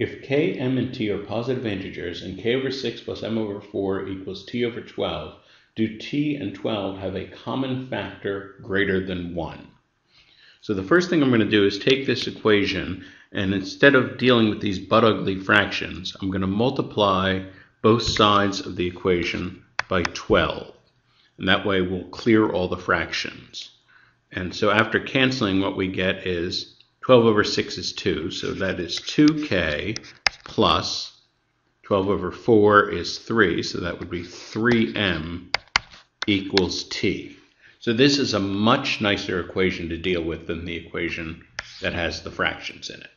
If k, m, and t are positive integers and k over 6 plus m over 4 equals t over 12, do t and 12 have a common factor greater than 1? So the first thing I'm going to do is take this equation, and instead of dealing with these but-ugly fractions, I'm going to multiply both sides of the equation by 12. And that way we'll clear all the fractions. And so after canceling, what we get is 12 over 6 is 2, so that is 2k plus 12 over 4 is 3, so that would be 3m equals t. So this is a much nicer equation to deal with than the equation that has the fractions in it.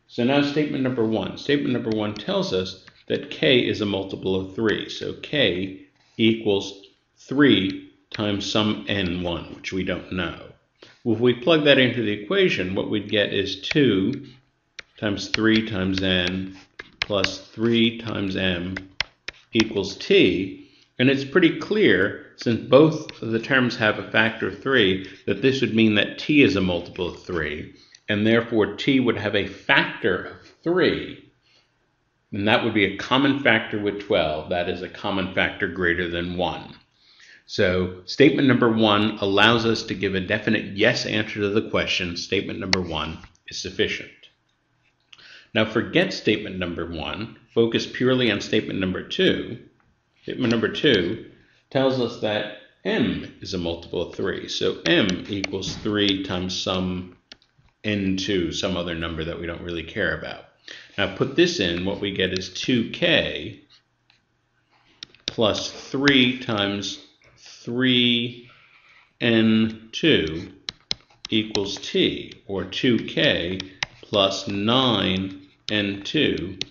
So now statement number 1. Statement number 1 tells us that k is a multiple of 3, so k equals 3 times some n1, which we don't know. Well, if we plug that into the equation, what we'd get is 2 times 3 times n plus 3 times m equals t. And it's pretty clear, since both of the terms have a factor of 3, that this would mean that t is a multiple of 3, and therefore t would have a factor of 3. And that would be a common factor with 12. That is a common factor greater than 1. So statement number 1 allows us to give a definite yes answer to the question. Statement number 1 is sufficient. Now forget statement number 1. Focus purely on statement number 2. Statement number 2 tells us that m is a multiple of 3. So m equals 3 times some n2, some other number that we don't really care about. Now put this in, what we get is 2k plus 3 times 3n2 equals t, or 2k plus 9n2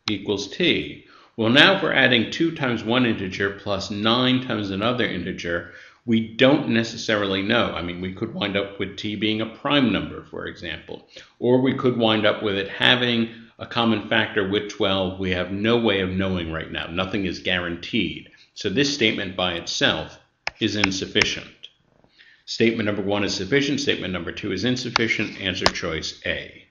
equals t. Well, now if we're adding 2 times one integer plus 9 times another integer, we don't necessarily know. I mean, we could wind up with t being a prime number, for example, or we could wind up with it having a common factor with 12. We have no way of knowing right now. Nothing is guaranteed. So this statement by itself is insufficient. Statement number 1 is sufficient. Statement number 2 is insufficient. Answer choice A.